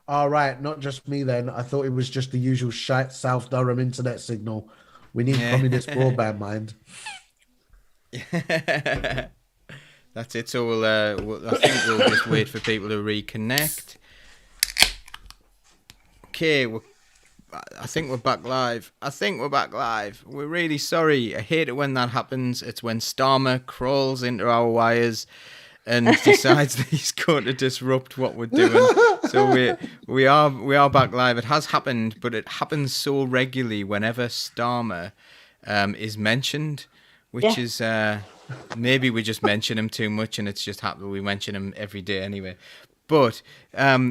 All right, not just me then. I thought it was just the usual shite South Durham internet signal. We need communist Yeah. broadband, mind. That's it. So I think we'll just wait for people to reconnect. Okay, I think we're back live. I think we're back live. We're really sorry. I hate it when that happens. It's when Starmer crawls into our wires and decides that he's going to disrupt what we're doing. So we are back live. It has happened, but it happens so regularly whenever Starmer is mentioned, which Yeah. is maybe we just mention him too much, and it's just happened we mention him every day anyway. But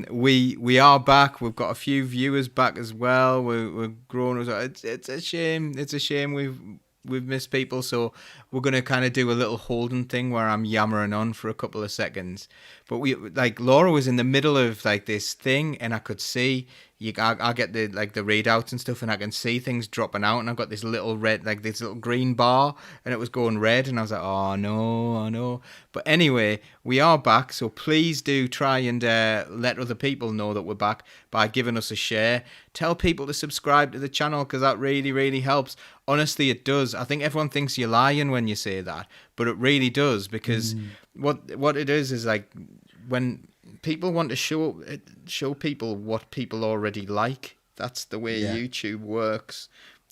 we are back. We've got a few viewers back as well. We're growing. It's a shame. It's a shame we've missed people. So we're gonna kind of do a little holding thing where I'm yammering on for a couple of seconds. But we like Laura was in the middle of like this thing, and I could see I get the like the readouts and stuff, and I can see things dropping out, and I've got this little red, like this little green bar, and it was going red, and I was like, oh no, oh no. But anyway, we are back, so please do try and let other people know that we're back by giving us a share. Tell people to subscribe to the channel because that really, really helps. Honestly, it does. I think everyone thinks you're lying when you say that, but it really does because what it is like when people want to show people what people already like. That's the way Yeah. YouTube works,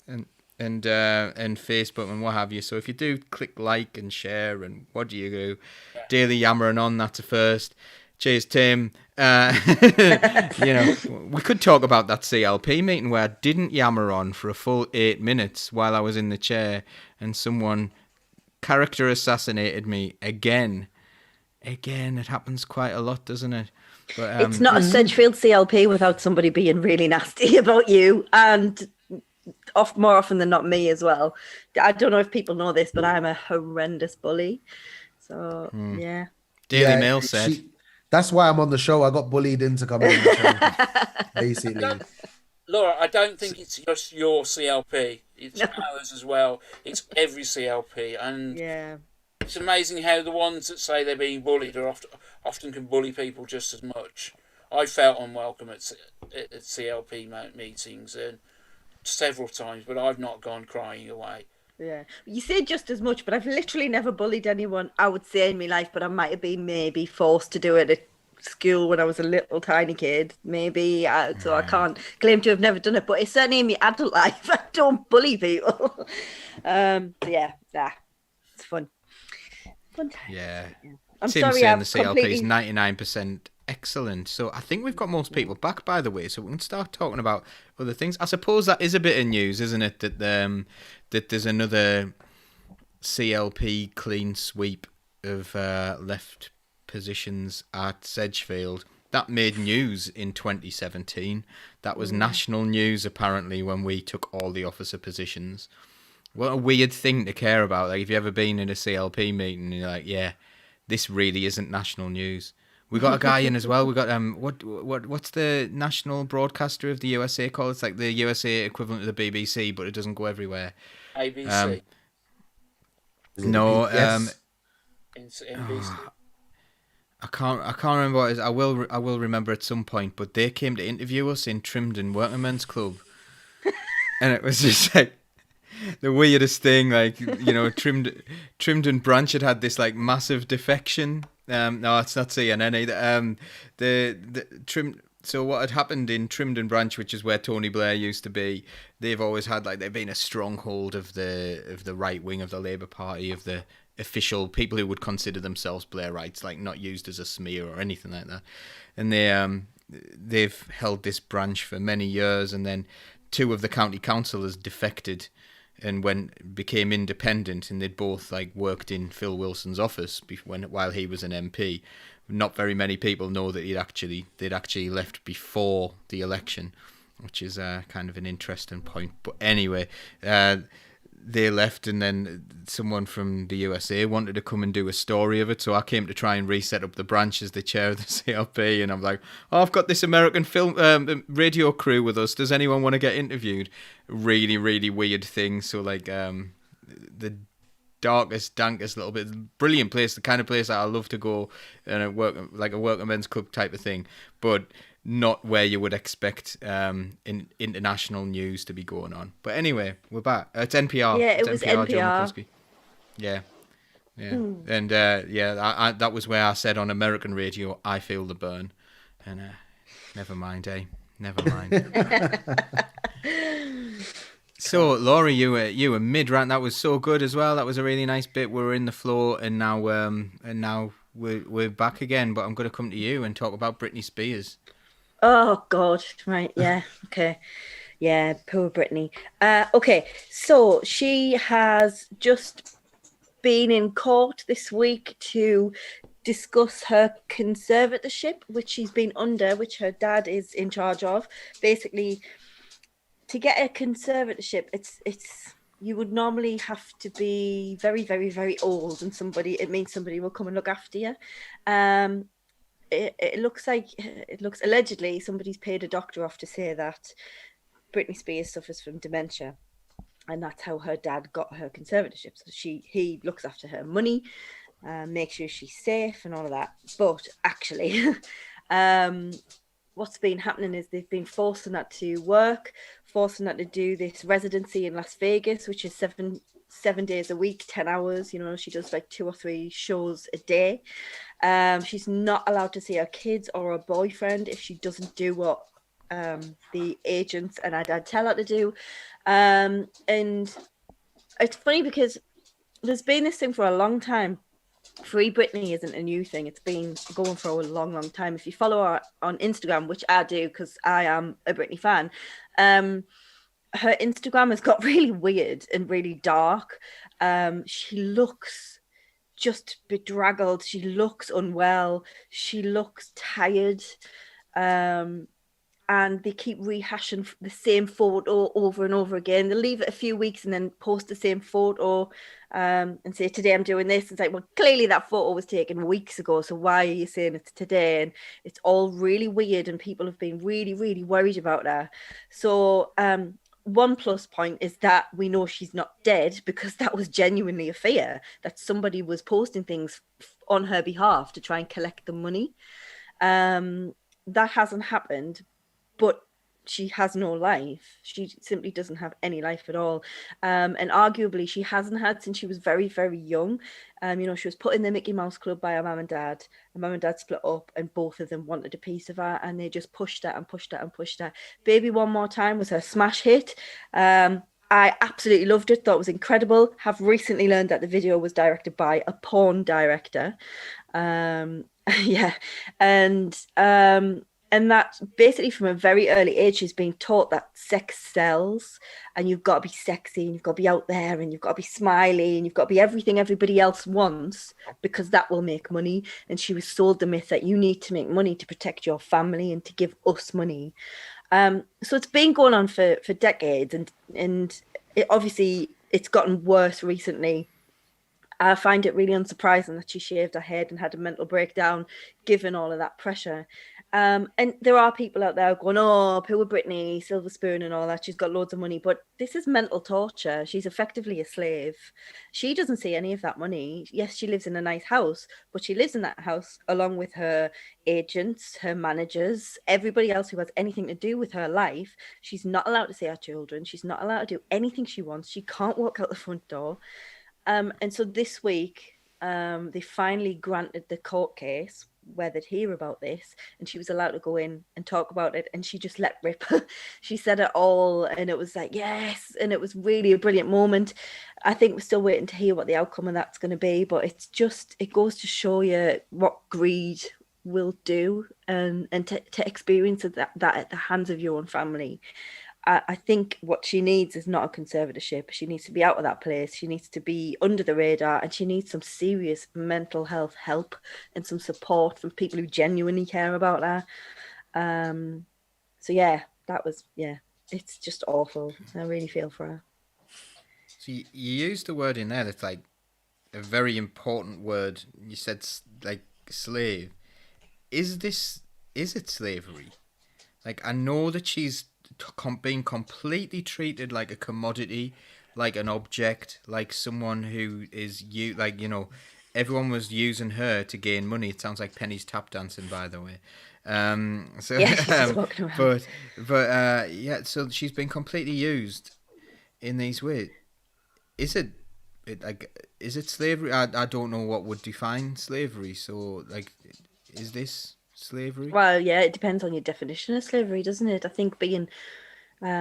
and and Facebook and what have you. So if you do click like and share and what do you do? Daily yammering on. That's a first. Cheers, Tim. We could talk about that CLP meeting where I didn't yammer on for a full 8 minutes while I was in the chair, and someone character assassinated me again. Again, it happens quite a lot, doesn't it? But It's not a Sedgefield CLP without somebody being really nasty about you, and more often than not me as well. I don't know if people know this, but I'm a horrendous bully. So yeah. Daily Yeah, Mail said. that's why I'm on the show. I got bullied into coming on the show, basically. Laura, I don't think it's just your CLP. It's ours as well. It's every CLP, and Yeah. it's amazing how the ones that say they're being bullied are often can bully people just as much. I felt unwelcome at CLP meetings and several times, but I've not gone crying away. Yeah. You say just as much, but I've literally never bullied anyone, I would say, in my life, but I might have been maybe forced to do it at school when I was a little tiny kid, maybe. So I can't claim to have never done it, but it's certainly in my adult life. I don't bully people. Yeah, it's fun. Fun time. Yeah. I'm Tim sorry, saying the I've CLP is completely. 99% excellent. So I think we've got most people back, by the way. So we can start talking about other things. I suppose that is a bit of news, isn't it? That there's another CLP clean sweep of left positions at Sedgefield. That made news in 2017. That was national news, apparently, when we took all the officer positions. What a weird thing to care about. Like, if you've ever been in a CLP meeting, and you're like, yeah, this really isn't national news. We got a guy in as well. We got what's the national broadcaster of the USA called? It's like the USA equivalent of the BBC, but it doesn't go everywhere. ABC, No, Yes. NBC. I can't remember what it is. I will remember at some point. But they came to interview us in Trimden Workingmen's Club, and it was just like the weirdest thing. Like Trimden branch had this like massive defection. No, it's not CNN either. The Trim. So what had happened in Trimden branch, which is where Tony Blair used to be, they've always had like they've been a stronghold of the right wing of the Labour Party, of the official people who would consider themselves Blairites, like not used as a smear or anything like that. And they've held this branch for many years, and then two of the county councillors defected and became independent, and they'd both like worked in Phil Wilson's office while he was an MP. Not very many people know that they'd actually left before the election, which is kind of an interesting point. But anyway, they left, and then someone from the USA wanted to come and do a story of it. So I came to try and reset up the branch as the chair of the CLP, and I'm like, "Oh, I've got this American film radio crew with us. Does anyone want to get interviewed?" Really, really weird thing. So like, the darkest, dankest little bit, brilliant place, the kind of place that I love to go and work like a working men's club type of thing. but not where you would expect in international news to be going on. But anyway, we're back. It's NPR. Yeah, It's it was NPR. Joe NPR. McCluskey. Yeah. Yeah, and I that was where I said on American radio, "I feel the burn," and never mind, never mind. So, Laurie, you were mid rant. That was so good as well. That was a really nice bit. We were in the flow, and now we're back again. But I'm going to come to you and talk about Britney Spears. Oh God, right, yeah, okay. Yeah, poor Britney. Okay, so she has just been in court this week to discuss her conservatorship, which she's been under, which her dad is in charge of. Basically, to get a conservatorship, it's you would normally have to be very, very, very old, and it means somebody will come and look after you. It looks allegedly somebody's paid a doctor off to say that Britney Spears suffers from dementia, and that's how her dad got her conservatorship. So he looks after her money, makes sure she's safe and all of that. But actually, what's been happening is they've been forcing that to work, forcing that to do this residency in Las Vegas, which is seven days a week, 10 hours. You know, she does like 2 or 3 shows a day. She's not allowed to see her kids or her boyfriend if she doesn't do what the agents and her dad tell her to do. And it's funny because there's been this thing for a long time. Free Britney isn't a new thing. It's been going for a long, long time. If you follow her on Instagram, which I do because I am a Britney fan, her Instagram has got really weird and really dark. She looks just bedraggled. She looks unwell. She looks tired. And they keep rehashing the same photo over and over again. They leave it a few weeks and then post the same photo and say, today I'm doing this. It's like, well, clearly that photo was taken weeks ago, so why are you saying it's today? And it's all really weird, and people have been really, really worried about that. So one plus point is that we know she's not dead, because that was genuinely a fear that somebody was posting things on her behalf to try and collect the money. That hasn't happened, but she has no life. She simply doesn't have any life at all. And arguably she hasn't had since she was very, very young. You know, she was put in the Mickey Mouse Club by her mum and dad. Her mum and dad split up, and both of them wanted a piece of her, and they just pushed her and pushed her and pushed her. Baby One More Time was her smash hit. I absolutely loved it, thought it was incredible. Have recently learned that the video was directed by a porn director. Yeah. And that basically from a very early age, she's being taught that sex sells, and you've got to be sexy, and you've got to be out there, and you've got to be smiley, and you've got to be everything everybody else wants, because that will make money. And she was sold the myth that you need to make money to protect your family and to give us money. So it's been going on for decades, and obviously it's gotten worse recently. I find it really unsurprising that she shaved her head and had a mental breakdown given all of that pressure. And there are people out there going, oh, poor Britney, silver spoon and all that. She's got loads of money. But this is mental torture. She's effectively a slave. She doesn't see any of that money. Yes, she lives in a nice house, but she lives in that house along with her agents, her managers, everybody else who has anything to do with her life. She's not allowed to see her children. She's not allowed to do anything she wants. She can't walk out the front door. And so this week, they finally granted the court case where they'd hear about this, and she was allowed to go in and talk about it, and she just let rip. She said it all, and it was like, yes, and it was really a brilliant moment. I think we're still waiting to hear what the outcome of that's going to be, but it goes to show you what greed will do, and to experience that at the hands of your own family. I think what she needs is not a conservatorship. She needs to be out of that place. She needs to be under the radar, and she needs some serious mental health help and some support from people who genuinely care about her. So yeah, it's just awful. I really feel for her. So you used a word in there that's like a very important word. You said like slave. Is it slavery? Like, I know that she's being completely treated like a commodity, like an object, like someone who is everyone was using her to gain money. It sounds like Penny's tap dancing, by the way. So, Yeah, she's just walking around. yeah. So she's been completely used in these ways. Is it like is it slavery? I don't know what would define slavery. So like, is this slavery? Well, yeah, it depends on your definition of slavery, doesn't it? I think being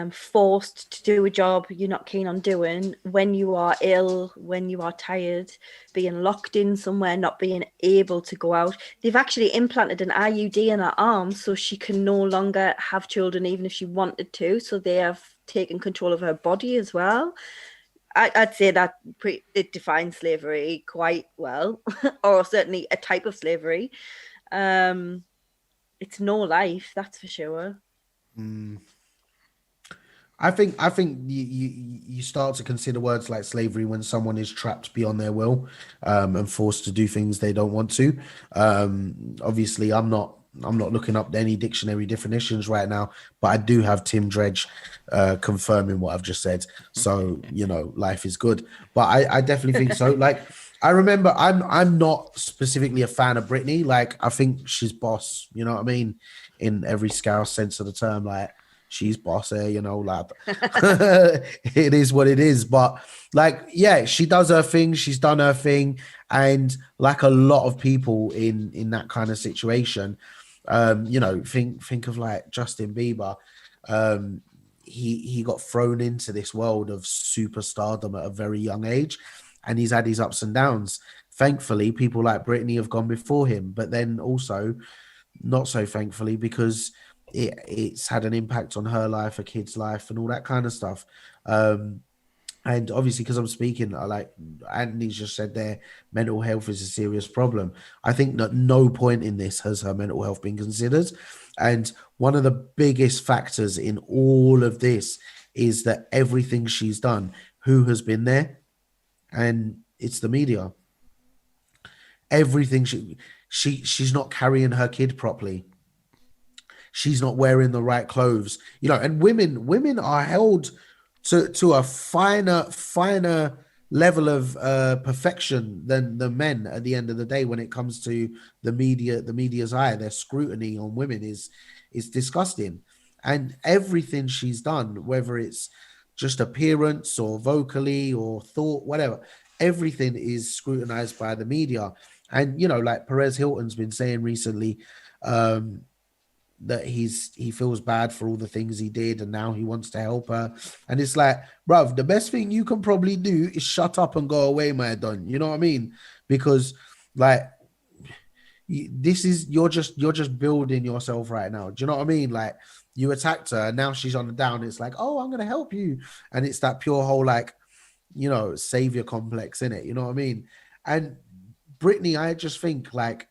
forced to do a job you're not keen on doing, when you are ill, when you are tired, being locked in somewhere, not being able to go out. They've actually implanted an IUD in her arm so she can no longer have children even if she wanted to. So they have taken control of her body as well. I'd say that it defines slavery quite well, or certainly a type of slavery. Um, it's no life, that's for sure. Mm. I think you start to consider words like slavery when someone is trapped beyond their will, and forced to do things they don't want to. Obviously, I'm not looking up any dictionary definitions right now, but I do have Tim Dredge confirming what I've just said. So life is good. But I definitely think so. Like I remember, I'm not specifically a fan of Britney. Like I think she's boss. You know what I mean? In every scouse sense of the term, like she's bossy, like it is what it is. But like, yeah, she does her thing, she's done her thing, and like a lot of people in that kind of situation, think of like Justin Bieber. He got thrown into this world of superstardom at a very young age, and he's had his ups and downs. Thankfully, people like Britney have gone before him, but then also not so thankfully because it's had an impact on her life, her kid's life, and all that kind of stuff. And obviously, because I'm speaking, I like Anthony's just said there, mental health is a serious problem. I think that no point in this has her mental health been considered. And one of the biggest factors in all of this is that everything she's done, who has been there? And it's the media. Everything she's not carrying her kid properly. She's not wearing the right clothes, and women are held to a finer level of perfection than the men at the end of the day when it comes to the media's eye. Their scrutiny on women is disgusting. And everything she's done, whether it's just appearance or vocally or thought, whatever, everything is scrutinized by the media. And like Perez Hilton's been saying recently, that he feels bad for all the things he did and now he wants to help her. And it's like, bruv, the best thing you can probably do is shut up and go away, my don. You know what I mean? Because like you're just building yourself right now. Do you know what I mean? Like you attacked her and now she's on the down. It's like, oh, I'm gonna help you. And it's that pure whole like, savior complex in it. You know what I mean? And Brittany, I just think like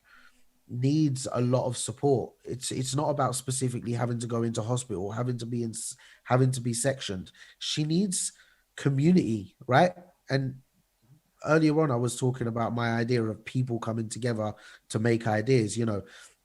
needs a lot of support. It's not about specifically having to go into hospital, having to be sectioned. She needs community, right? And earlier on, I was talking about my idea of people coming together to make ideas.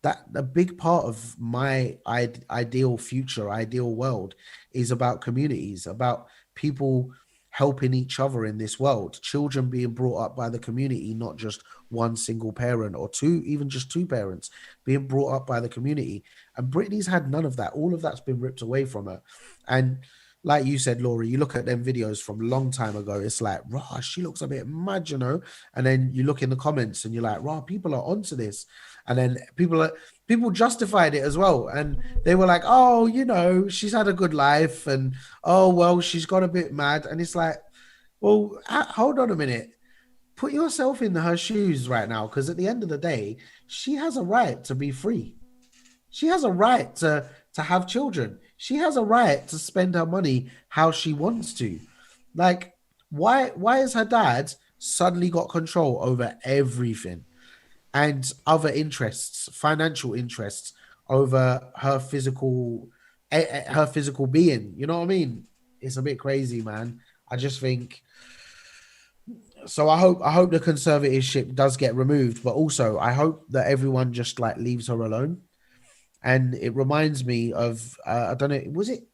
That a big part of my ideal future, ideal world is about communities, about people helping each other in this world, children being brought up by the community, not just one single parent or two, even just two parents being brought up by the community. And Brittany's had none of that. All of that's been ripped away from her. And like you said, Laura, you look at them videos from a long time ago, it's like, rah, she looks a bit mad, and then you look in the comments and you're like, rah, people are onto this. And then people justified it as well. And they were like, oh, she's had a good life. And, oh, well, she's got a bit mad. And it's like, well, hold on a minute. Put yourself in her shoes right now. Because at the end of the day, she has a right to be free. She has a right to have children. She has a right to spend her money how she wants to. Like, why has her dad suddenly got control over everything? And other interests, financial interests over her physical being. You know what I mean? It's a bit crazy, man. I just think so. I hope the conservatorship does get removed, but also I hope that everyone just like leaves her alone. And it reminds me of I don't know, was it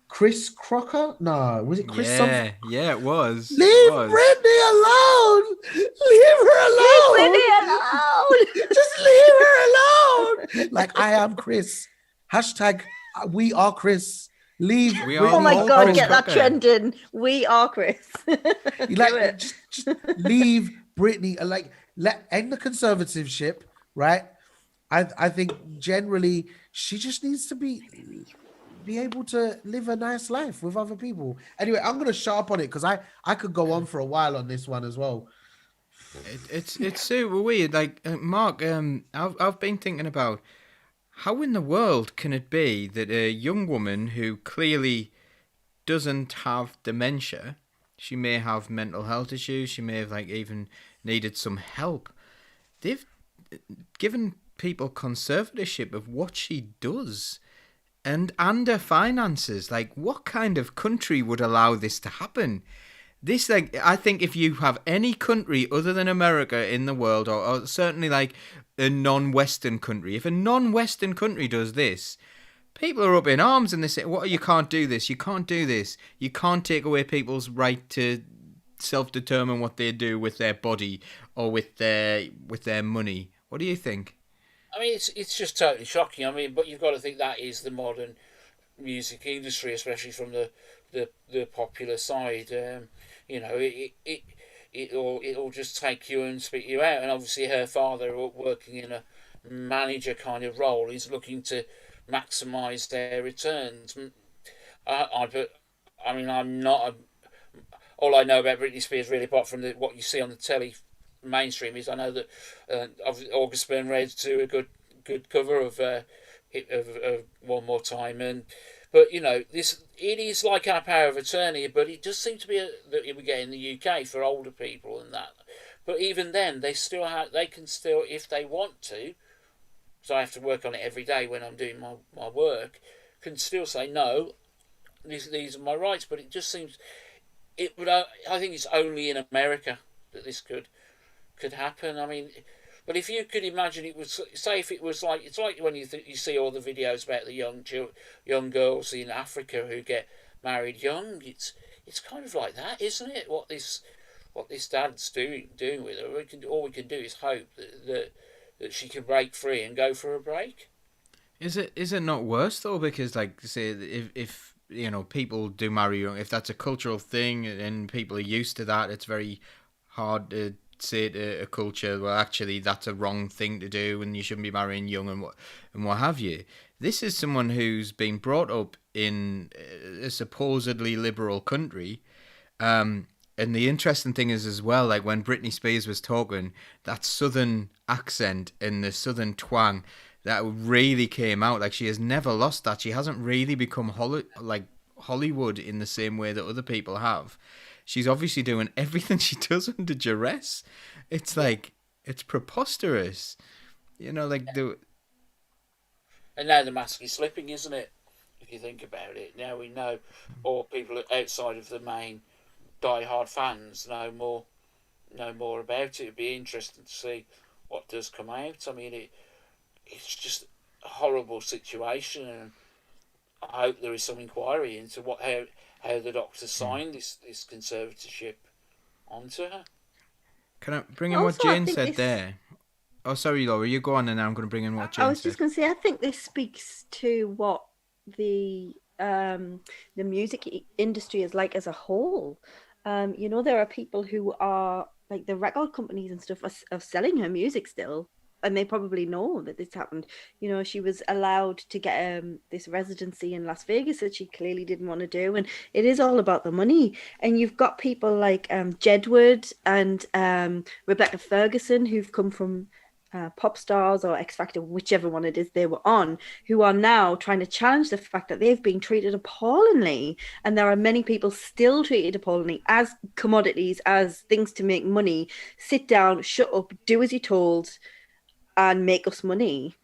Chris Crocker? No, was it Chris something? Yeah, it was. It Leave was. Brittany alone. Leave her Leave alone. Whitney alone. Just leave her alone. Like, I am Chris. Hashtag we are Chris. Leave We are Oh my Brittany all God, Chris get alone. that Crocker. trend in. We are Chris. You Do like it. just leave Brittany. Like, let end the conservativeship, right? I think generally she just needs to be able to live a nice life with other people. Anyway, I'm gonna shut up on it because I could go on for a while on this one as well. It's super weird. Like Mark, I've been thinking about how in the world can it be that a young woman who clearly doesn't have dementia, she may have mental health issues, she may have like even needed some help. They've given people conservatorship of what she does and her finances. Like, what kind of country would allow this to happen? This, like, I think if you have any country other than America in the world, or certainly like a non-Western country, if a non-Western country does this, people are up in arms and they say, "What? You can't do this. You can't do this. You can't take away people's right to self-determine what they do with their body or with their money." What do you think? I mean, it's just totally shocking. I mean, but you've got to think that is the modern music industry, especially from the popular side. It'll just take you and spit you out. And obviously, her father, working in a manager kind of role, is looking to maximise their returns. But I mean, I'm not. All I know about Britney Spears, really, apart from what you see on the telly mainstream, is I know that August Burn Red do a good cover of One More Time, and but this it is like our power of attorney, but it does seem to be that we get in the UK for older people and that. But even then, they can still, if they want to. So I have to work on it every day when I'm doing my work. Can still say no. These are my rights, but it just seems it would. I think it's only in America that this could happen. I mean, but if you could imagine, it was say if it was like it's like when you see all the videos about the young girls in Africa who get married young. It's kind of like that, isn't it? What this dad's doing with her. All we can do is hope that she can break free and go for a break. Is it not worse though? Because like say if people do marry young, if that's a cultural thing and people are used to that, it's very hard to say to a culture, well, actually that's a wrong thing to do and you shouldn't be marrying young and what have you. This is someone who's been brought up in a supposedly liberal country. And the interesting thing is as well, like when Britney Spears was talking, that southern accent and the southern twang that really came out. Like she has never lost that. She hasn't really become like Hollywood in the same way that other people have. She's obviously doing everything she does under duress. It's like it's preposterous, like the. And now the mask is slipping, isn't it? If you think about it, now we know, or people outside of the main die-hard fans know more about it. It'd be interesting to see what does come out. I mean, it's just a horrible situation, and I hope there is some inquiry into how the doctor signed this conservatorship onto her. Can I bring in what Also, I Jane think said this. there? Oh, sorry, Laura, you go on, and I'm going to bring in what I Jane was said. just going to say, I think this speaks to what the the music industry is like as a whole. There are people who are like the record companies and stuff are selling her music still, and they probably know that this happened. She was allowed to get this residency in Las Vegas that she clearly didn't want to do, and it is all about the money. And you've got people like Jedward and Rebecca Ferguson who've come from pop stars or X Factor, whichever one it is they were on, who are now trying to challenge the fact that they've been treated appallingly. And there are many people still treated appallingly as commodities, as things to make money. Sit down, shut up, do as you're told, and make us money.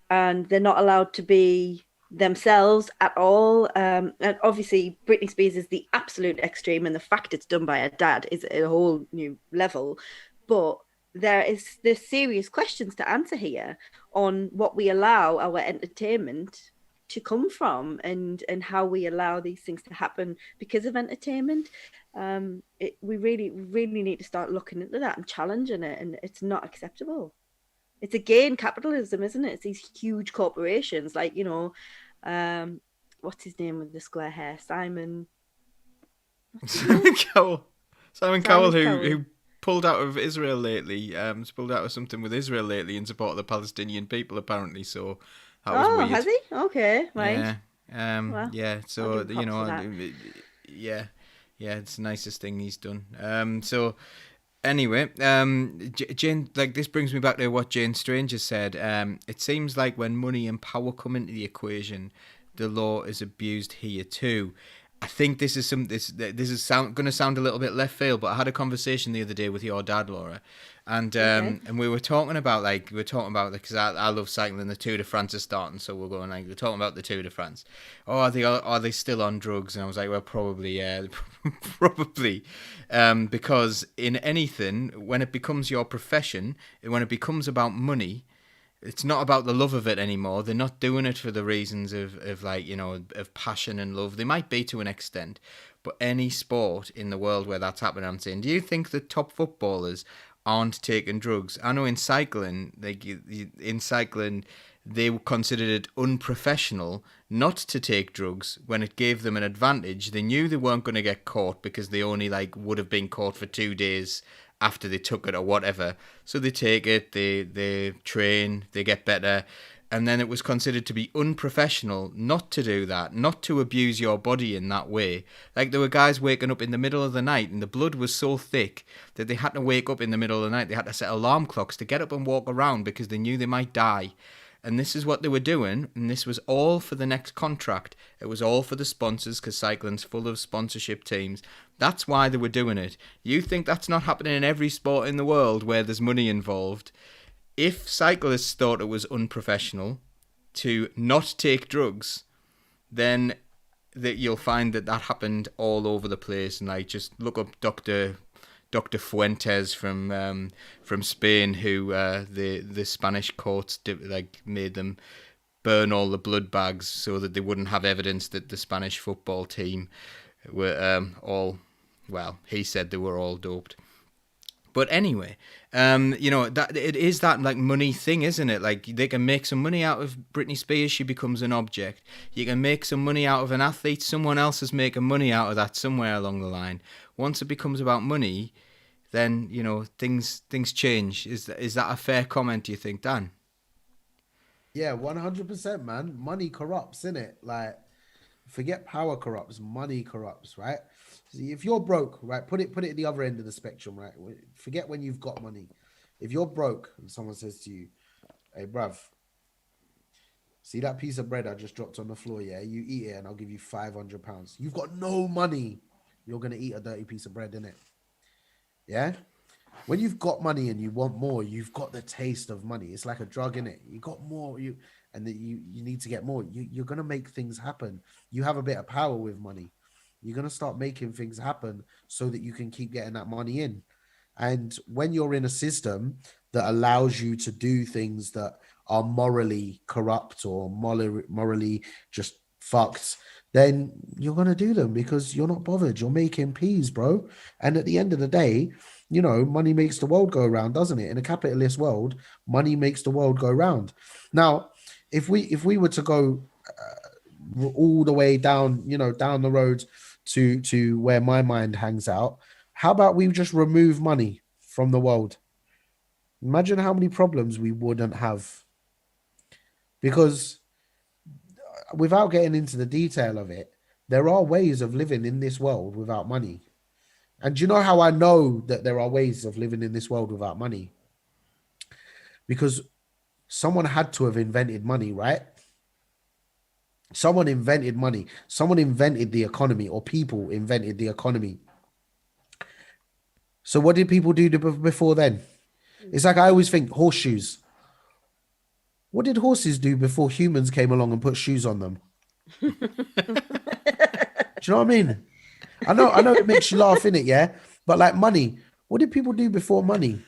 And they're not allowed to be themselves at all. And obviously, Britney Spears is the absolute extreme, and the fact it's done by her dad is a whole new level. But there's serious questions to answer here on what we allow our entertainment to come from, and how we allow these things to happen because of entertainment. We really need to start looking into that and challenging it, and it's not acceptable. It's again capitalism, isn't it? It's these huge corporations, like, what's his name with the square hair? Simon Cowell. Simon Cowell, Simon who Cowell. who pulled out of Israel lately. Has pulled out of something with Israel lately in support of the Palestinian people, apparently. So that was Oh, weird. has he? Okay, right. Yeah. Well, Yeah. I'll So give him props for that. yeah, yeah. It's the nicest thing he's done. So anyway, Jane, like this brings me back to what Jane Stranger said. It seems like when money and power come into the equation, the law is abused here too. I think this is going to sound a little bit left field, but I had a conversation the other day with your dad, Laura, and Okay. we were talking about because I love cycling. The Tour de France is starting, so we're talking about the Tour de France. Oh, are they still on drugs? And I was like, well, probably, yeah, probably, because in anything, when it becomes your profession, when it becomes about money, it's not about the love of it anymore. They're not doing it for the reasons of like, of passion and love. They might be to an extent, but any sport in the world where that's happening, I'm saying, do you think the top footballers aren't taking drugs? I know in cycling, they considered it unprofessional not to take drugs when it gave them an advantage. They knew they weren't going to get caught because they only like would have been caught for 2 days after they took it or whatever. So they take it, they train, they get better. And then it was considered to be unprofessional not to do that, not to abuse your body in that way. Like there were guys waking up in the middle of the night and the blood was so thick that they had to wake up in the middle of the night. They had to set alarm clocks to get up and walk around because they knew they might die. And this is what they were doing, and this was all for the next contract. It was all for the sponsors, because cycling's full of sponsorship teams. That's why they were doing it. You think that's not happening in every sport in the world where there's money involved? If cyclists thought it was unprofessional to not take drugs, then that you'll find that happened all over the place. And like, just look up Dr. Fuentes from Spain, who the Spanish courts made them burn all the blood bags so that they wouldn't have evidence that the Spanish football team were he said they were all doped. But anyway, that it is that like money thing, isn't it? Like they can make some money out of Britney Spears, she becomes an object. You can make some money out of an athlete, someone else is making money out of that somewhere along the line. Once it becomes about money, then things change. Is that a fair comment? Do you think, Dan? Yeah, 100%, man. Money corrupts, innit? Like, forget power corrupts, money corrupts, right? See, if you're broke, right, put it at the other end of the spectrum, right? Forget when you've got money. If you're broke and someone says to you, "Hey, bruv, see that piece of bread I just dropped on the floor? Yeah, you eat it, and I'll give you £500." You've got no money. You're gonna eat a dirty piece of bread, innit? Yeah. When you've got money and you want more, you've got the taste of money. It's like a drug, innit? You got more, and that you need to get more. You're gonna make things happen. You have a bit of power with money. You're gonna start making things happen so that you can keep getting that money in. And when you're in a system that allows you to do things that are morally corrupt or morally just fucked, then you're going to do them because you're not bothered. You're making peas, bro. And at the end of the day, money makes the world go around, doesn't it? In a capitalist world, money makes the world go round. Now, if we were to go all the way down, down the road to where my mind hangs out, how about we just remove money from the world? Imagine how many problems we wouldn't have. Because without getting into the detail of it, there are ways of living in this world without money. And do you know how I know that there are ways of living in this world without money? Because someone had to have invented money, right? Someone invented money. Someone invented the economy, or people invented the economy. So what did people do before then? It's like I always think horseshoes. What did horses do before humans came along and put shoes on them? Do you know what I mean? I know it makes you laugh, innit, yeah? But like money, what did people do before money?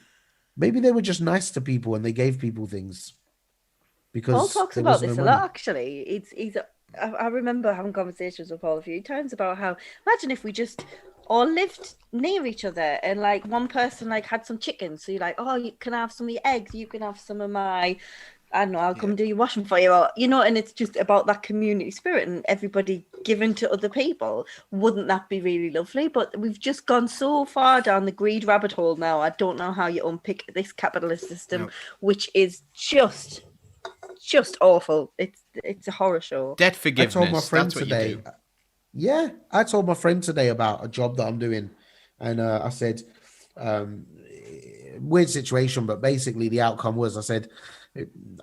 Maybe they were just nice to people and they gave people things Paul because talks there about was no this a money. lot, actually. He's I remember having conversations with Paul a few times about how, imagine if we just all lived near each other and like one person like had some chickens. So you're like, oh, you can have some of your eggs, you can have some of my, I don't know, I'll come do your washing for you, or, you know, and it's just about that community spirit and everybody giving to other people. Wouldn't that be really lovely? But we've just gone so far down the greed rabbit hole now. I don't know how you unpick this capitalist system, Nope. which is just awful. It's a horror show. Debt I told my forgiveness. friend That's what you today. do. Yeah, I told my friend today about a job that I'm doing, and I said, um, weird situation, but basically the outcome was I said,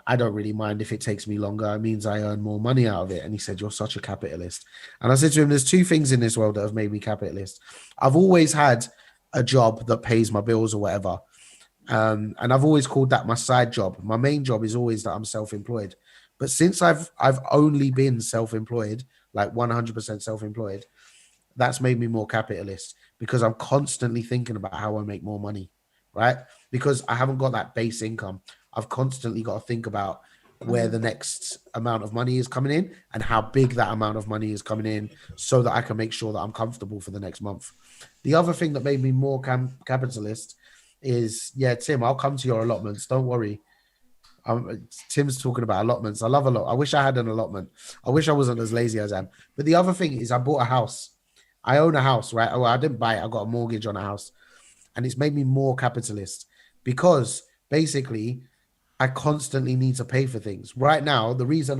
I don't really mind if it takes me longer. It means I earn more money out of it. And he said, you're such a capitalist. And I said to him, there's two things in this world that have made me capitalist. I've always had a job that pays my bills or whatever. And I've always called that my side job. My main job is always that I'm self-employed. But since I've only been self-employed, like 100% self-employed, that's made me more capitalist because I'm constantly thinking about how I make more money, right? Because I haven't got that base income. I've constantly got to think about where the next amount of money is coming in and how big that amount of money is coming in so that I can make sure that I'm comfortable for the next month. The other thing that made me more capitalist is, yeah, Tim, I'll come to your allotments. Don't worry. Tim's talking about allotments. I love a lot. I wish I had an allotment. I wish I wasn't as lazy as I am. But the other thing is I bought a house. I own a house, right? Well, I didn't buy it. I got a mortgage on a house. And it's made me more capitalist because basically I constantly need to pay for things. Right now, the reason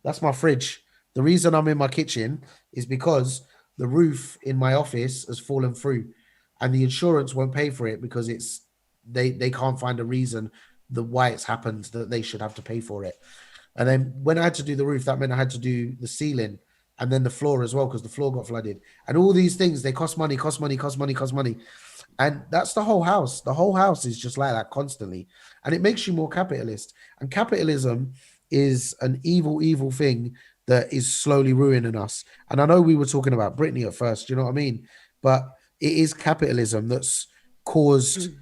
that's my fridge. The reason I'm in my kitchen is because the roof in my office has fallen through and the insurance won't pay for it because they can't find a reason why it's happened that they should have to pay for it. And then when I had to do the roof, that meant I had to do the ceiling and then the floor as well because the floor got flooded. And all these things, they cost money, cost money, cost money, cost money. And that's the whole house. The whole house is just like that constantly. And it makes you more capitalist. And capitalism is an evil, evil thing that is slowly ruining us. And I know we were talking about Britney at first, you know what I mean? But it is capitalism that's caused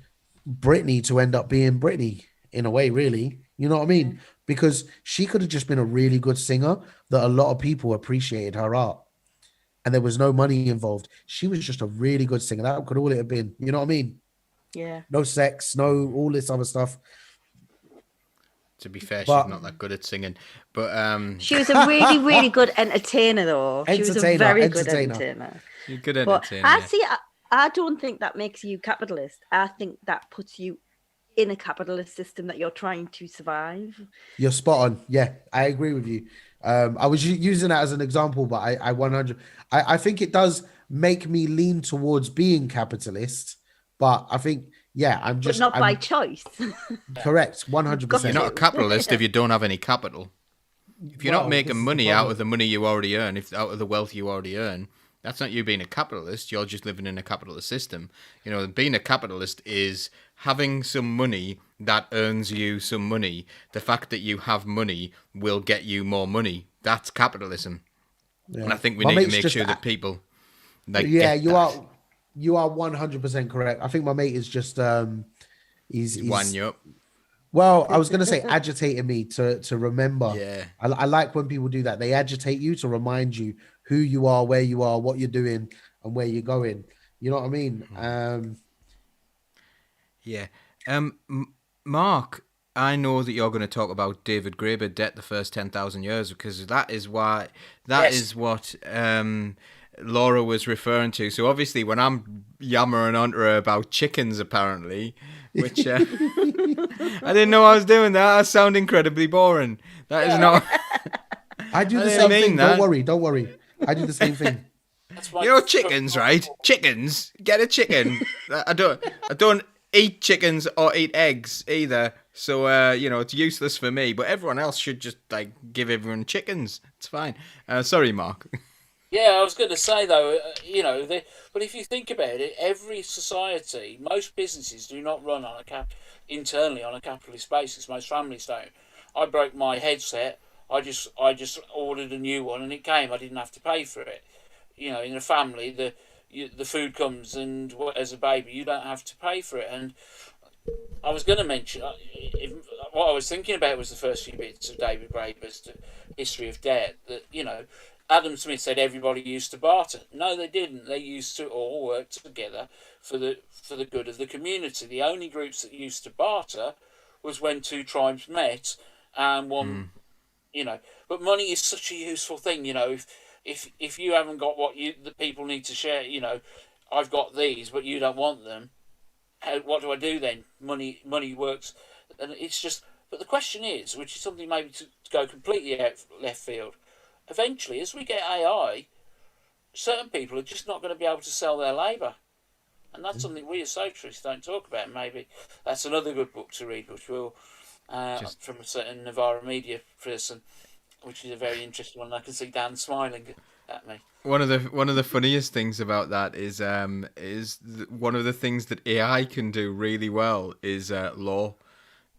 Britney to end up being Britney in a way, really. You know what I mean? Because she could have just been a really good singer that a lot of people appreciated her art and there was no money involved. She was just a really good singer. That could all it have been. You know what I mean? Yeah. No sex, no all this other stuff. To be fair, she's But not that good at singing. But She was a really, really good entertainer, though. She was a very good entertainer. You're good But entertainer. I see. I don't think that makes you capitalist. I think that puts you in a capitalist system that you're trying to survive. You're spot on. Yeah, I agree with you. I was using that as an example, but I 100. I think it does make me lean towards being capitalist, but I think I'm But not by choice. correct. You're 100%. not a capitalist if you don't have any capital. If you're not making money out of the money you already earn, out of the wealth you already earn, that's not you being a capitalist. You're just living in a capitalist system. You know, being a capitalist is having some money that earns you some money. The fact that you have money will get you more money. That's capitalism. Yeah. And I think we My need to mate's make just sure that people you that. you are 100% correct. I think my mate is just he's Wind you up. well, I was going to say agitating me to remember. Yeah. I like when people do that. They agitate you to remind you who you are, where you are, what you're doing, and where you're going. You know what I mean? Yeah. Mark, I know that you're going to talk about David Graeber, Debt the First 10,000 Years, because that is what Laura was referring to. So obviously when I'm yammering onto her about chickens, apparently, which I didn't know I was doing that. I sound incredibly boring. That is not... I do the same thing. Don't worry. I do the same thing. You know, chickens, right? Chickens. Get a chicken. I don't eat chickens or eat eggs either. So, it's useless for me. But everyone else should just, give everyone chickens. It's fine. Sorry, Mark. Yeah, I was going to say, though, but if you think about it, every society, most businesses do not run internally on a capitalist basis. Most families don't. I broke my headset. I just ordered a new one and it came. I didn't have to pay for it. In a family, the food comes and as a baby, you don't have to pay for it. And I was going to mention, what I was thinking about was the first few bits of David Graeber's History of Debt. That Adam Smith said everybody used to barter. No, they didn't. They used to all work together for the good of the community. The only groups that used to barter was when two tribes met and one. But money is such a useful thing. If you haven't got what the people need to share, I've got these, but you don't want them. What do I do then? Money works, and it's just. But the question is, which is something maybe to go completely out left field. Eventually, as we get AI, certain people are just not going to be able to sell their labour, and that's something we as socialists don't talk about. Maybe that's another good book to read, which will from a certain Navarra media person, which is a very interesting one. I can see Dan smiling at me. One of the funniest things about that is one of the things that AI can do really well is law.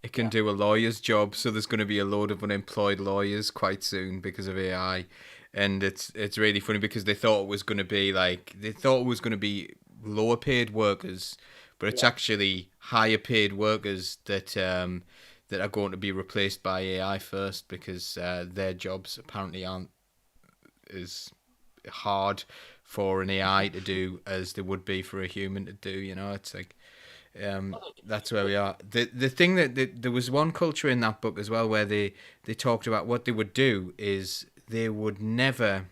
It can do a lawyer's job, so there's going to be a load of unemployed lawyers quite soon because of AI, and it's really funny because they thought it was going to be lower paid workers, but it's actually higher paid workers that are going to be replaced by AI first because their jobs apparently aren't as hard for an AI to do as they would be for a human to do. It's like that's where we are. The thing that there was one culture in that book as well where they talked about what they would do is they would never,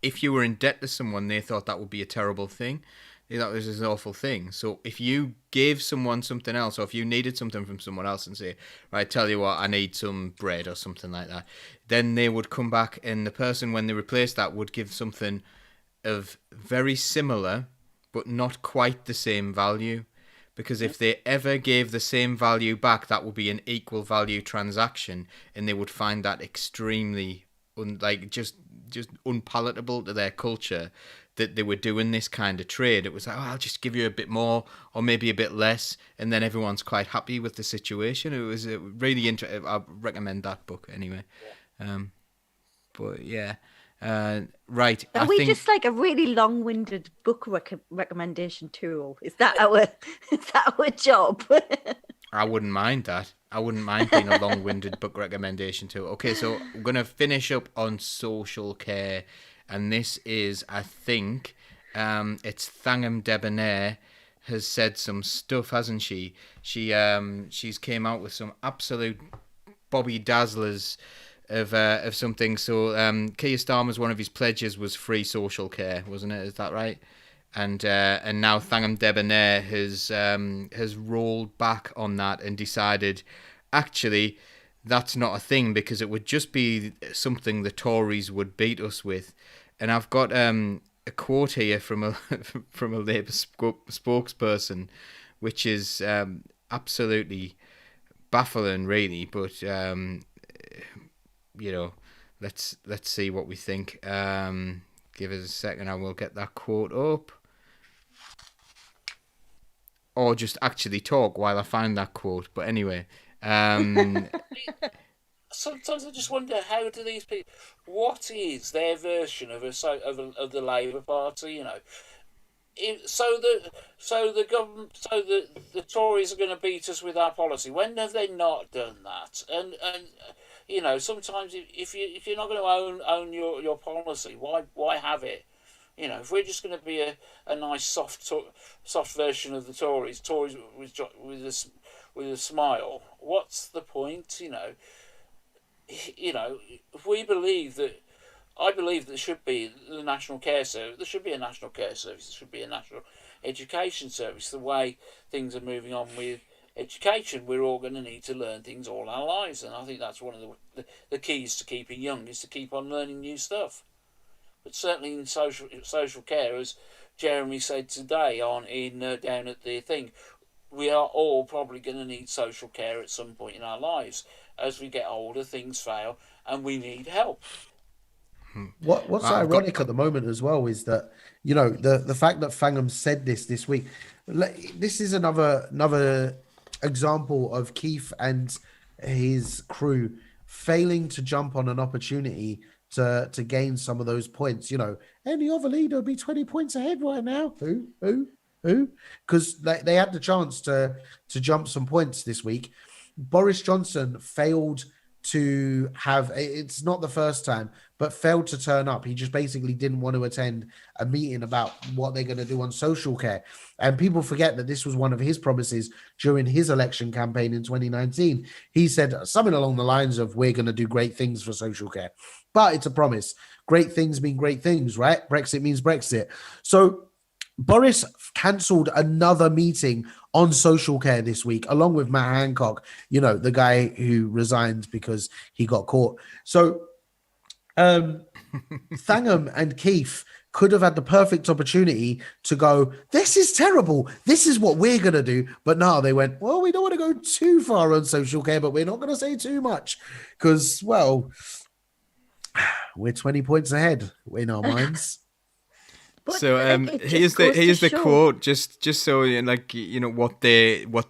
if you were in debt to someone, they thought that would be a terrible thing. They thought this is an awful thing. So if you gave someone something else, or if you needed something from someone else and say, right, tell you what, I need some bread or something like that, then they would come back and the person, when they replaced that, would give something of very similar but not quite the same value. Because if they ever gave the same value back, that would be an equal value transaction, and they would find that extremely just unpalatable to their culture that they were doing this kind of trade. It was like, I'll just give you a bit more or maybe a bit less, and then everyone's quite happy with the situation. It was really interesting. I recommend that book anyway. But yeah. Right. Are we just like a really long-winded book recommendation tool? Is that our job? I wouldn't mind that. I wouldn't mind being a long-winded book recommendation tool. Okay, so I'm going to finish up on social care, and this is, I think, it's Thangam Debonair has said some stuff, hasn't she? She's came out with some absolute Bobby Dazzlers of something. So Keir Starmer's one of his pledges was free social care, wasn't it? Is that right? And now Thangam Debonair has rolled back on that and decided actually that's not a thing because it would just be something the Tories would beat us with. And I've got a quote here from a from a Labour spokesperson, which is absolutely baffling, really. But let's see what we think. Give us a second, I will get that quote up. Or just actually talk while I find that quote. But anyway. Sometimes I just wonder, how do these people... What is their version of the Labour Party, the government, the Tories are going to beat us with our policy. When have they not done that? And sometimes if you're not going to own your policy, why have it? If we're just going to be a nice soft version of the Tories with a smile, what's the point? If we believe that. I believe there should be the National Care Service. There should be a National Care Service. There should be a National Education Service. The way things are moving on with education, we're all going to need to learn things all our lives, and I think that's one of the keys to keeping young is to keep on learning new stuff. But certainly in social care, as Jeremy said today down at the thing, we are all probably going to need social care at some point in our lives. As we get older, things fail, and we need help. What's ironic at the moment as well is that the fact that Fangham said this week. This is another example of Keith and his crew failing to jump on an opportunity to gain some of those points. Any other leader would be 20 points ahead right now. Who? Because they had the chance to jump some points this week. Boris Johnson failed to have, it's not the first time, but failed to turn up. He just basically didn't want to attend a meeting about what they're going to do on social care. And people forget that this was one of his promises during his election campaign in 2019. He said something along the lines of, we're going to do great things for social care. But it's a promise. Great things mean great things, right? Brexit means Brexit. So Boris cancelled another meeting on social care this week, along with Matt Hancock, the guy who resigned because he got caught. So Thangham and Keith could have had the perfect opportunity to go, this is terrible. This is what we're going to do. But no, they went, well, we don't want to go too far on social care, but we're not going to say too much because, well, we're 20 points ahead in our minds. But So here's the quote, just so what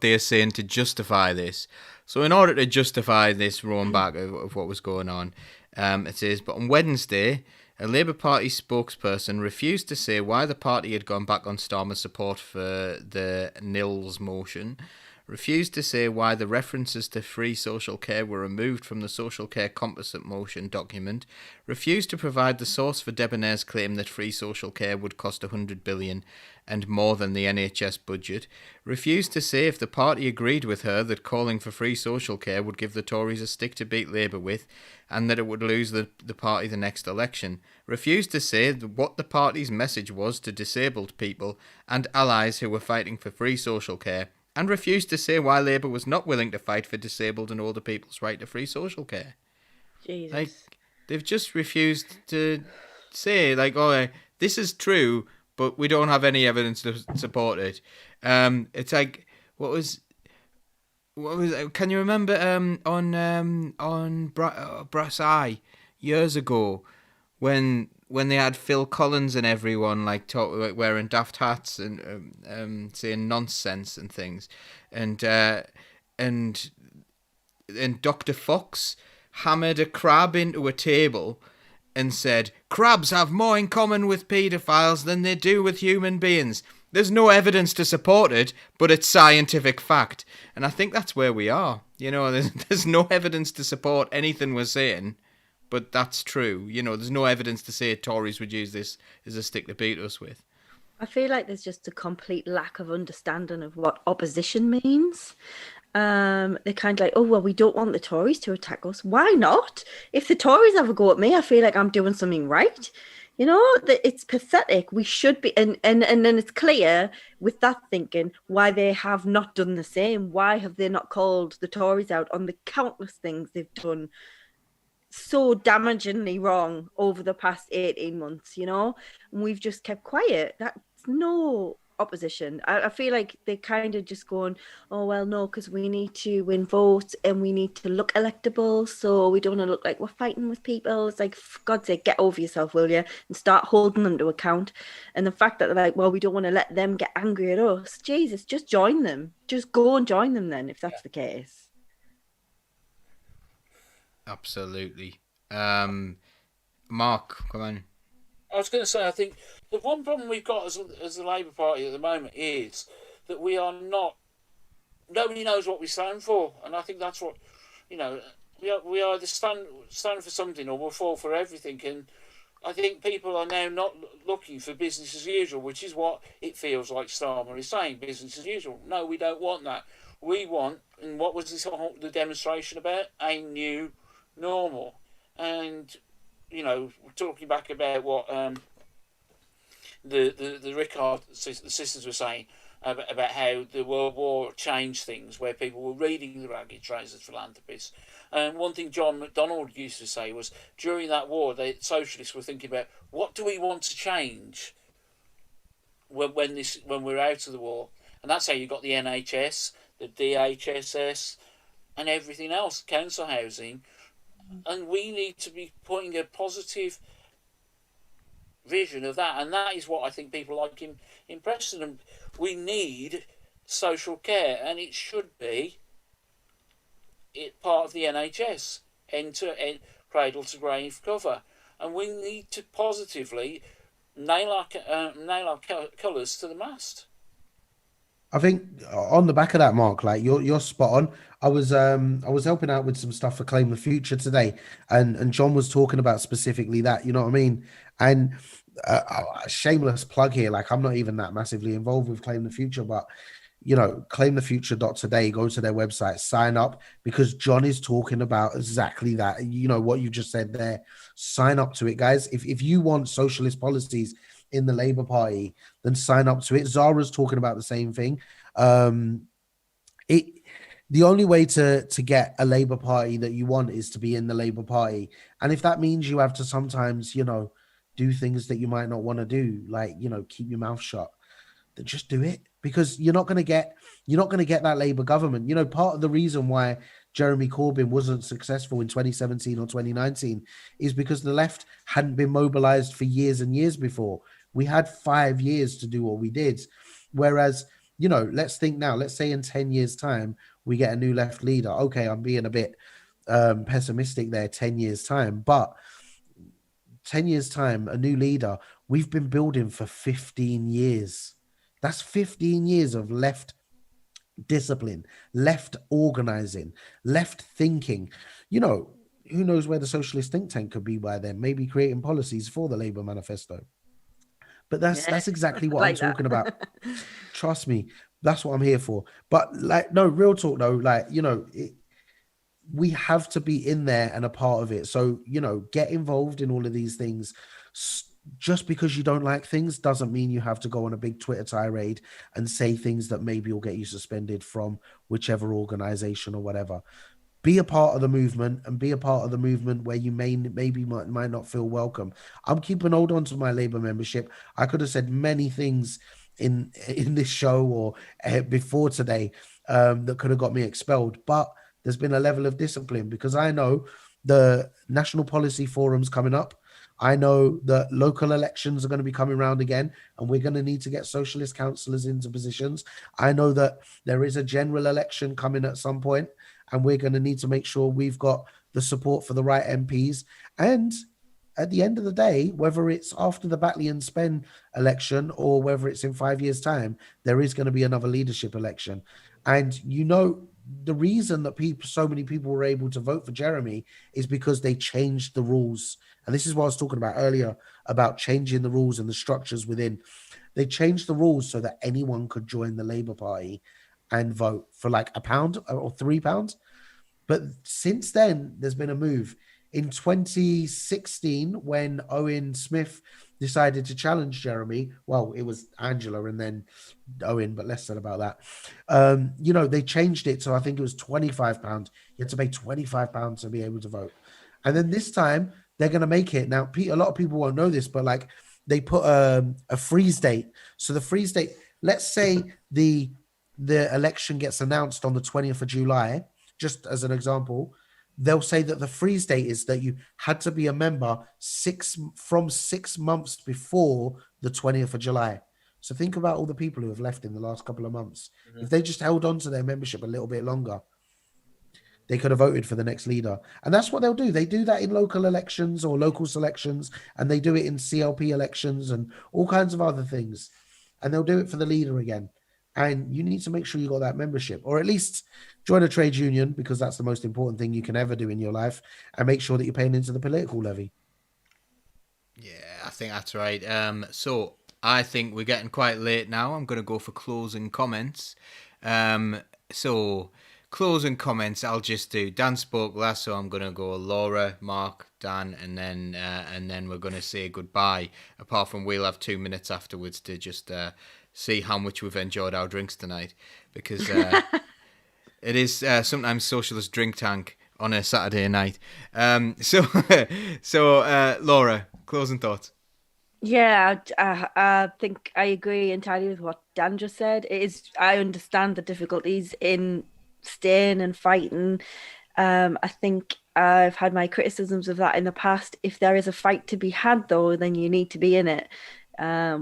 they're saying to justify this. So in order to justify this rolling back of what was going on, it says, but on Wednesday, a Labour Party spokesperson refused to say why the party had gone back on Starmer's support for the Nils motion, refused to say why the references to free social care were removed from the social care composite motion document, refused to provide the source for Debonair's claim that free social care would cost $100 billion and more than the NHS budget, refused to say if the party agreed with her that calling for free social care would give the Tories a stick to beat Labour with and that it would lose the party the next election, refused to say what the party's message was to disabled people and allies who were fighting for free social care, and refused to say why Labour was not willing to fight for disabled and older people's right to free social care. Jesus. Like, they've just refused to say, this is true, but we don't have any evidence to support it. It's like, what was? Can you remember on Brass Eye years ago when they had Phil Collins and everyone wearing daft hats and saying nonsense and things, and Dr. Fox hammered a crab into a table and said, crabs have more in common with paedophiles than they do with human beings. There's no evidence to support it, but it's scientific fact. And I think that's where we are. There's no evidence to support anything we're saying, but that's true. There's no evidence to say Tories would use this as a stick to beat us with. I feel like there's just a complete lack of understanding of what opposition means. They're kind of like, oh, well, we don't want the Tories to attack us. Why not? If the Tories have a go at me, I feel like I'm doing something right. It's pathetic. We should be, and then it's clear with that thinking why they have not done the same. Why have they not called the Tories out on the countless things they've done so damagingly wrong over the past 18 months, and we've just kept quiet. That's no opposition. I feel like they're kind of just going, oh, well, no, because we need to win votes and we need to look electable, so we don't want to look like we're fighting with people. It's like, for God's sake, get over yourself, will you? And start holding them to account. And the fact that they're like, well, we don't want to let them get angry at us. Jesus, just join them. Just go and join them then, if that's the case. Absolutely. Mark, come on. I was going to say, I think the one problem we've got as the Labour Party at the moment is that we are not. Nobody knows what we stand for, and I think that's what we either stand for something or we'll fall for everything. And I think people are now not looking for business as usual, which is what it feels like Starmer is saying. Business as usual. No, we don't want that. We want, and what was the demonstration about? A new normal. And we're talking back about what the Rickard the sisters were saying about how the World War changed things, where people were reading the ragged trays as philanthropists. And one thing John MacDonald used to say was, during that war, the socialists were thinking about, what do we want to change when we're out of the war? And that's how you got the NHS, the DHSS, and everything else, council housing. And we need to be putting a positive vision of that, and that is what I think people like in Preston. We need social care, and it should be part of the NHS, cradle to grave cover, and we need to positively nail our colours to the mast. I think on the back of that, Mark, like you're spot on. I was helping out with some stuff for Claim the Future today, and John was talking about specifically that, you know what I mean? And shameless plug here, like I'm not even that massively involved with Claim the Future, but claimthefuture.today, go to their website, sign up, because John is talking about exactly that. You know what you just said there. Sign up to it, guys. If you want socialist policies in the Labour Party, then sign up to it. Zara's talking about the same thing. Um, it the only way to get a Labour Party that you want is to be in the Labour Party, and if that means you have to sometimes, do things that you might not want to do, like keep your mouth shut, then just do it, because you're not going to get that Labour government. Part of the reason why Jeremy Corbyn wasn't successful in 2017 or 2019 is because the left hadn't been mobilized for years and years before. We had 5 years to do what we did. Whereas, let's think now, let's say in 10 years' time, we get a new left leader. Okay, I'm being a bit pessimistic there, 10 years' time, but 10 years' time, a new leader, we've been building for 15 years. That's 15 years of left discipline, left organizing, left thinking. Who knows where the socialist think tank could be by then? Maybe creating policies for the Labour manifesto. But that's Yeah, that's exactly what I'm like that. talking about. Trust me, that's what I'm here for. But like, no, real talk though, like, we have to be in there and a part of it. So, get involved in all of these things. Just because you don't like things doesn't mean you have to go on a big Twitter tirade and say things that maybe will get you suspended from whichever organization or whatever. Be a part of the movement, and be a part of the movement where you might not feel welcome. I'm keeping hold on to my Labour membership. I could have said many things in this show or before today that could have got me expelled, but there's been a level of discipline because I know the national policy forums coming up. I know that local elections are going to be coming around again, and we're going to need to get socialist councillors into positions. I know that there is a general election coming at some point, and we're going to need to make sure we've got the support for the right MPs. And at the end of the day, whether it's after the Batley and Spen election or whether it's in 5 years' time, there is going to be another leadership election. And the reason that so many people were able to vote for Jeremy is because they changed the rules. And this is what I was talking about earlier about changing the rules and the structures within. They changed the rules so that anyone could join the Labour Party and vote for like £1 or £3. But since then, there's been a move. In 2016, when Owen Smith decided to challenge Jeremy, well, it was Angela and then Owen, but less said about that. They changed it. So I think it was £25. You had to pay £25 to be able to vote. And then this time, they're going to make it. Now, a lot of people won't know this, but like they put a freeze date. So the freeze date, let's say the election gets announced on the 20th of July, just as an example, they'll say that the freeze date is that you had to be a member 6 months before the 20th of July. So think about all the people who have left in the last couple of months. If they just held on to their membership a little bit longer, they could have voted for the next leader. And that's what they'll do. They do that in local elections or local selections, and they do it in CLP elections and all kinds of other things. And they'll do it for the leader again. And you need to make sure you got that membership, or at least join a trade union, because that's the most important thing you can ever do in your life, and make sure that you're paying into the political levy. Yeah, I think that's right. So I think we're getting quite late now. I'm going to go for closing comments. So closing comments, I'll just do. Dan spoke last, so I'm going to go Laura, Mark, Dan, and then we're going to say goodbye. Apart from we'll have 2 minutes afterwards to just see how much we've enjoyed our drinks tonight, because it is sometimes socialist drink tank on a Saturday night. So Laura, closing thoughts. Yeah, I think I agree entirely with what Dan just said. I understand the difficulties in staying and fighting. I think I've had my criticisms of that in the past. If there is a fight to be had, though, then you need to be in it.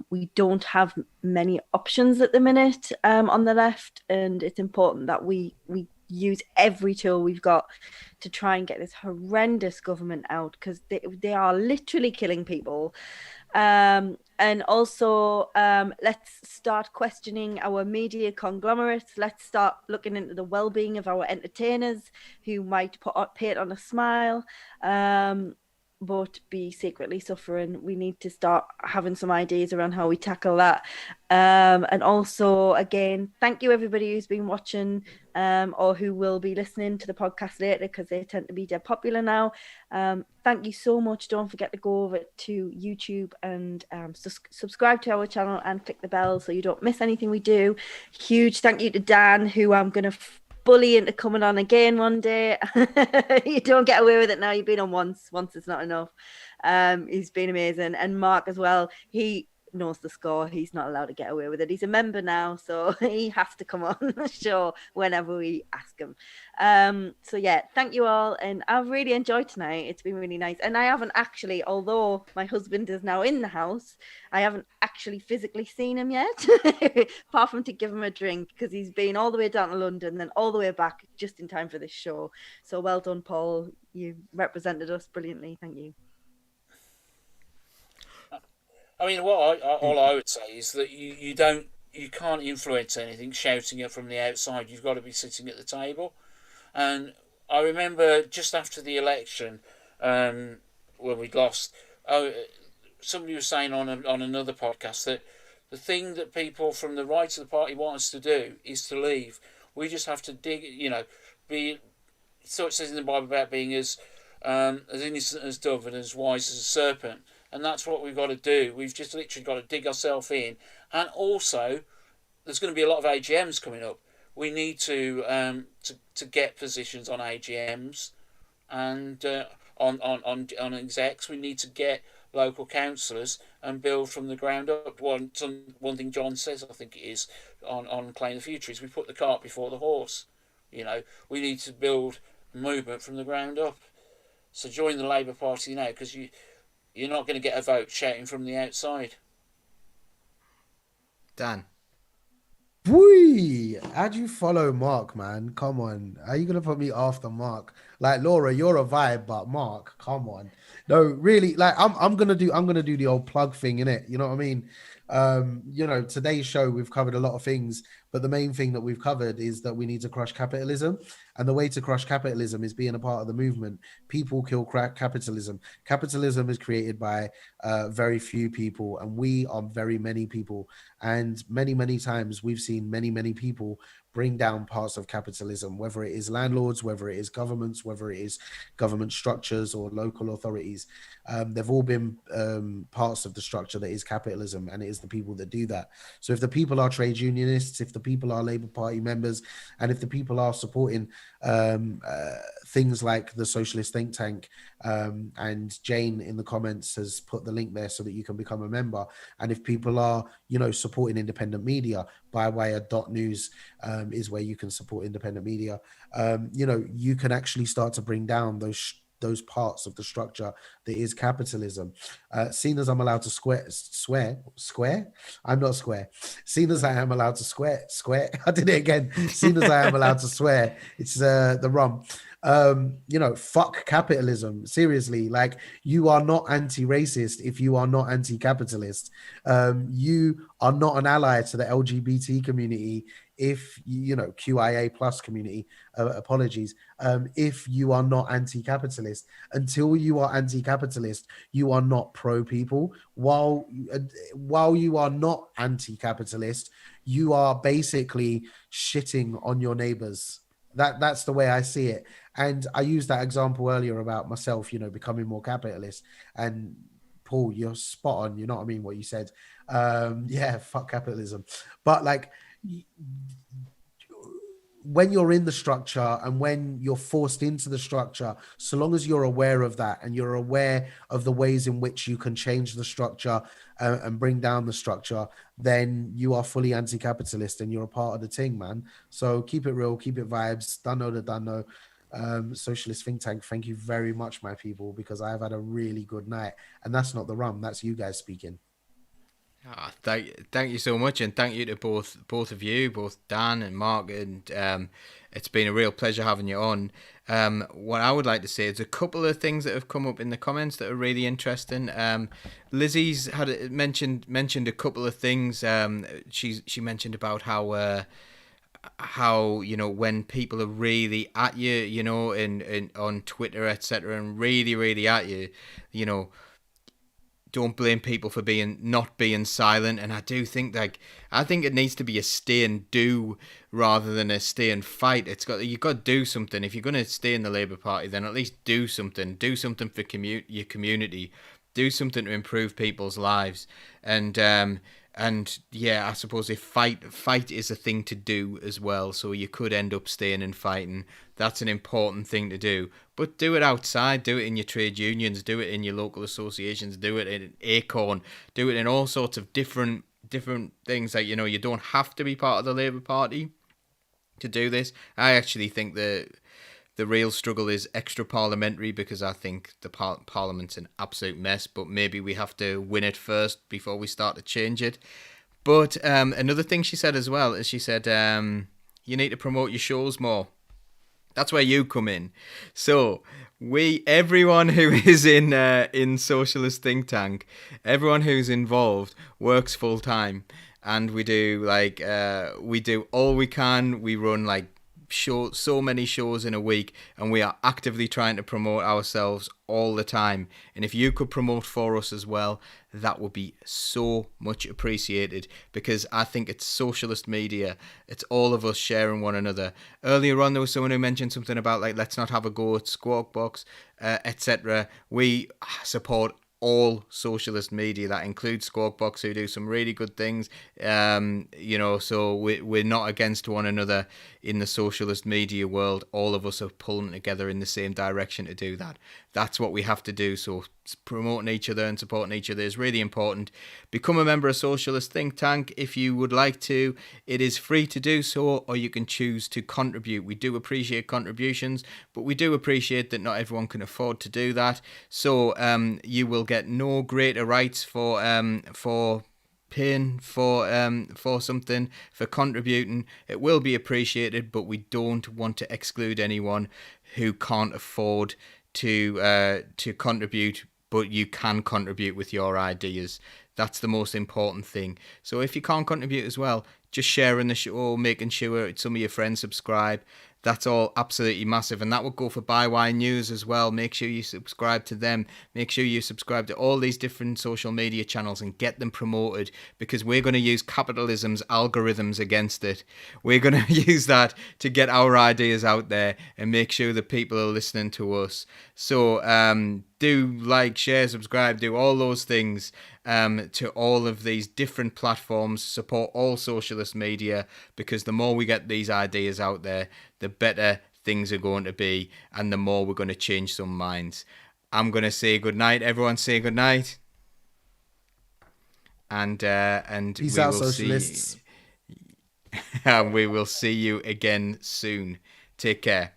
We don't have many options at the minute on the left, and it's important that we use every tool we've got to try and get this horrendous government out, because they are literally killing people. And also, let's start questioning our media conglomerates. Let's start looking into the well-being of our entertainers who might paint on a smile, but be secretly suffering. We need to start having some ideas around how we tackle that. And also, again, thank you everybody who's been watching or who will be listening to the podcast later, because they tend to be dead popular now. Thank you so much. Don't forget to go over to YouTube and subscribe to our channel and click the bell so you don't miss anything we do. Huge thank you to Dan, who I'm going to bully into coming on again one day. You don't get away with it now. You've been on once. Once is not enough. He's been amazing. And Mark as well. He knows the score. He's not allowed to get away with it. He's a member now, so he has to come on the show whenever we ask him. So yeah, thank you all, and I've really enjoyed tonight. It's been really nice, and I haven't actually, although my husband is now in the house, I haven't actually physically seen him yet, apart from to give him a drink, because he's been all the way down to London, then all the way back just in time for this show. So well done, Paul. You represented us brilliantly. Thank you. I mean, all I would say is that you can't influence anything shouting it from the outside. You've got to be sitting at the table. And I remember just after the election, when we'd lost, somebody was saying on another podcast that the thing that people from the right of the party want us to do is to leave. We just have to dig, be. So it says in the Bible about being as innocent as dove and as wise as a serpent. And that's what we've got to do. We've just literally got to dig ourselves in. And also, there's going to be a lot of AGMs coming up. We need to get positions on AGMs and on execs. We need to get local councillors and build from the ground up. One thing John says, I think it is, on Claim the Future, is we put the cart before the horse. We need to build a movement from the ground up. So join the Labour Party now, because you're not going to get a vote shouting from the outside. Dan. Whee! How'd you follow Mark, man? Come on. How are you gonna put me after Mark? Like Laura, you're a vibe, but Mark, come on. No, really, like I'm gonna do the old plug thing in it. You know what I mean? Today's show we've covered a lot of things, but the main thing that we've covered is that we need to crush capitalism. And the way to crush capitalism is being a part of the movement. People kill capitalism. Capitalism is created by very few people, and we are very many people. And many, many times we've seen many, many people bring down parts of capitalism, whether it is landlords, whether it is governments, whether it is government structures or local authorities. They've all been parts of the structure that is capitalism, and it is the people that do that. So if the people are trade unionists, if the people are Labour Party members, and if the people are supporting things like the Socialist Think Tank, and Jane in the comments has put the link there so that you can become a member. And if people are, supporting independent media, by way of .news is where you can support independent media. You can actually start to bring down those parts of the structure that is capitalism. Seeing as I'm allowed to swear, I'm not square. Seeing as I am allowed to swear, I did it again. Seeing as I am allowed to swear, it's the rum. Fuck capitalism. Seriously, like, you are not anti-racist if you are not anti-capitalist. You are not an ally to the LGBT community if QIA plus community, apologies, if you are not anti-capitalist. Until you are anti-capitalist, you are not pro-people. While you are not anti-capitalist, you are basically shitting on your neighbors. That's the way I see it. And I used that example earlier about myself, becoming more capitalist. And Paul, you're spot on. You know what I mean? What you said. Yeah, fuck capitalism. But like, when you're in the structure and when you're forced into the structure, so long as you're aware of that and you're aware of the ways in which you can change the structure and bring down the structure, then you are fully anti-capitalist and you're a part of the thing, man. So keep it real, keep it vibes. Dunno. Socialist Think Tank, thank you very much, my people, because I have had a really good night. And that's not the rum, that's you guys speaking. Thank you so much, and thank you to both of you, both Dan and Mark, and it's been a real pleasure having you on. What I would like to say is a couple of things that have come up in the comments that are really interesting. Lizzie's had mentioned a couple of things. She mentioned about how when people are really at you, in on Twitter, etc., and really at you, you know don't blame people for not being silent. And I do think I think it needs to be a stay and do rather than a stay and fight. You've got to do something. If you're going to stay in the Labour Party, then at least do something. Do something for your community. Do something to improve people's lives. And yeah, I suppose if fight is a thing to do as well. So you could end up staying and fighting. That's an important thing to do. But do it outside. Do it in your trade unions. Do it in your local associations. Do it in Acorn. Do it in all sorts of different things. Like, you don't have to be part of the Labour Party to do this. I actually think the real struggle is extra parliamentary, because I think the Parliament's an absolute mess, but maybe we have to win it first before we start to change it. But another thing she said as well is she said, you need to promote your shows more. That's where you come in. So everyone who is in Socialist Think Tank, everyone who's involved works full time, and we do we do all we can. We run so many shows in a week, and we are actively trying to promote ourselves all the time. And if you could promote for us as well, that would be so much appreciated, because I think it's socialist media. It's all of us sharing one another. Earlier on, there was someone who mentioned something about let's not have a go at Squawk Box, etc. We support all socialist media. That includes Squawk Box, who do some really good things. So we're not against one another in the socialist media world. All of us are pulling together in the same direction to do that. That's what we have to do. So promoting each other and supporting each other is really important. Become a member of Socialist Think Tank if you would like to. It is free to do so, or you can choose to contribute. We do appreciate contributions, but we do appreciate that not everyone can afford to do that. So you will get no greater rights for paying for something, for contributing. It will be appreciated, but we don't want to exclude anyone who can't afford to contribute, but you can contribute with your ideas. That's the most important thing. So if you can't contribute as well, just sharing the show, making sure some of your friends subscribe. That's all absolutely massive. And that would go for Bywine News as well. Make sure you subscribe to them. Make sure you subscribe to all these different social media channels and get them promoted, because we're going to use capitalism's algorithms against it. We're going to use that to get our ideas out there and make sure that people are listening to us. So do like, share, subscribe, do all those things to all of these different platforms. Support all socialist media, because the more we get these ideas out there, the better things are going to be, and the more we're going to change some minds. I'm going to say good night. Everyone say good night. And Peace we out, will socialists. and we will see you again soon. Take care.